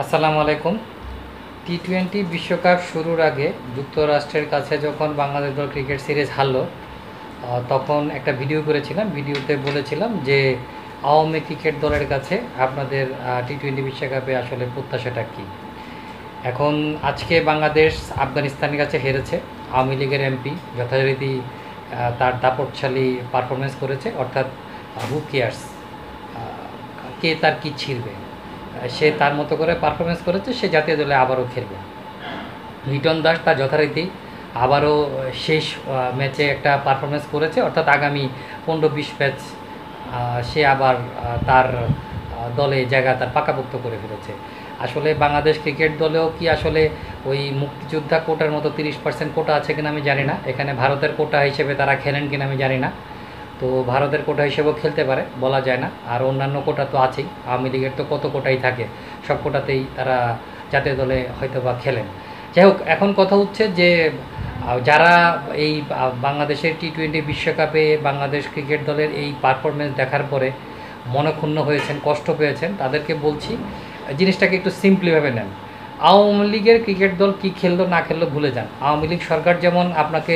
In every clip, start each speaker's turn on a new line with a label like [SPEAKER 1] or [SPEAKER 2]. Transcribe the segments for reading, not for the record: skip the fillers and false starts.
[SPEAKER 1] আসসালামু আলাইকুম। টি-20 বিশ্বকাপ শুরুর আগে যুক্তরাষ্ট্রের কাছে যখন বাংলাদেশ দল ক্রিকেট সিরিজ হারলো, তখন একটা ভিডিও করেছিলাম। ভিডিওতে বলেছিলাম যে আওয়ামী ক্রিকেট দলের কাছে আপনাদের টি-20 বিশ্বকাপে আসলে প্রত্যাশাটা কী। এখন আজকে বাংলাদেশ আফগানিস্তানের কাছে হেরেছে। আওয়ামী লীগের এমপি যথারীতি তার দাপটশালী পারফরমেন্স করেছে, অর্থাৎ হু কেয়ার্স, কে তার কী ছিঁড়বে, সে তার মতো করে পারফরমেন্স করেছে। সে জাতীয় দলে আবারও খেলবে। লিটন দাস তার যথারীতি আবারও শেষ ম্যাচে একটা পারফরমেন্স করেছে, অর্থাৎ আগামী 15-20 ম্যাচ সে আবার তার দলে জায়গা তার পাকাপোক্ত করে ফেলেছে। আসলে বাংলাদেশ ক্রিকেট দলেও কি আসলে ওই মুক্তিযোদ্ধা কোটার মতো 30% কোটা আছে কিনা আমি জানি না। এখানে ভারতের কোটা হিসেবে তারা খেলেন কিনা আমি জানি না। তো ভারতের কোটা হিসেবেও খেলতে পারে, বলা যায় না। আর অন্যান্য কোটা তো আছেই, আওয়ামী লীগের তো কত কোটাই থাকে, সব কোটাতেই তারা জাতীয় দলে হয়তো বা খেলেন। যাই হোক, এখন কথা হচ্ছে যে যারা এই বাংলাদেশের টি-20 বিশ্বকাপে বাংলাদেশ ক্রিকেট দলের এই পারফরমেন্স দেখার পরে মনক্ষুণ্ণ হয়েছেন, কষ্ট পেয়েছেন, তাদেরকে বলছি জিনিসটাকে একটু সিম্পলিভাবে নেন। আওয়ামী লীগের ক্রিকেট দল কী খেললো না খেললো ভুলে যান। আওয়ামী লীগ সরকার যেমন আপনাকে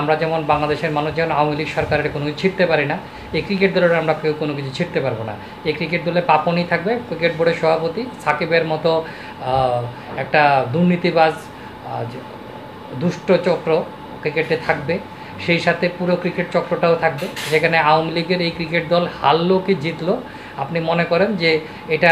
[SPEAKER 1] আমরা যেমন বাংলাদেশের মানুষ যেমন আওয়ামী লীগ সরকারের কোনো কিছু ছিটতে পারি না, এই ক্রিকেট দলের আমরা কেউ কোনো কিছু ছিটতে পারবো না। এই ক্রিকেট দলে পাপনই থাকবে, ক্রিকেট বোর্ডের সভাপতি সাকিবের মতো একটা দুর্নীতিবাজ দুষ্ট চক্র ক্রিকেটে থাকবে, সেই সাথে পুরো ক্রিকেট চক্রটাও থাকবে। যেখানে আওয়ামী লীগের এই ক্রিকেট দল হারলো কি জিতলো, আপনি মনে করেন যে এটা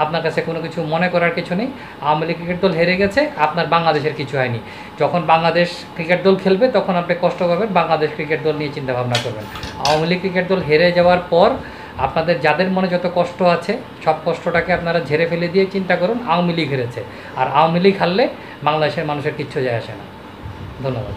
[SPEAKER 1] আপনার কাছে কোনো কিছু মনে করার কিছু নেই। আওয়ামী লীগ ক্রিকেট দল হেরে গেছে, আপনার বাংলাদেশের কিছু হয়নি। যখন বাংলাদেশ ক্রিকেট দল খেলবে তখন আপনি কষ্ট পাবেন, বাংলাদেশ ক্রিকেট দল নিয়ে চিন্তাভাবনা করবেন। আওয়ামী লীগ ক্রিকেট দল হেরে যাওয়ার পর আপনাদের যাদের মনে যত কষ্ট আছে সব কষ্টটাকে আপনারা ঝেড়ে ফেলে দিয়ে চিন্তা করুন আওয়ামী লীগ হেরেছে। আর আওয়ামী লীগ হারলে বাংলাদেশের মানুষের কিচ্ছু যায় আসে না। ধন্যবাদ।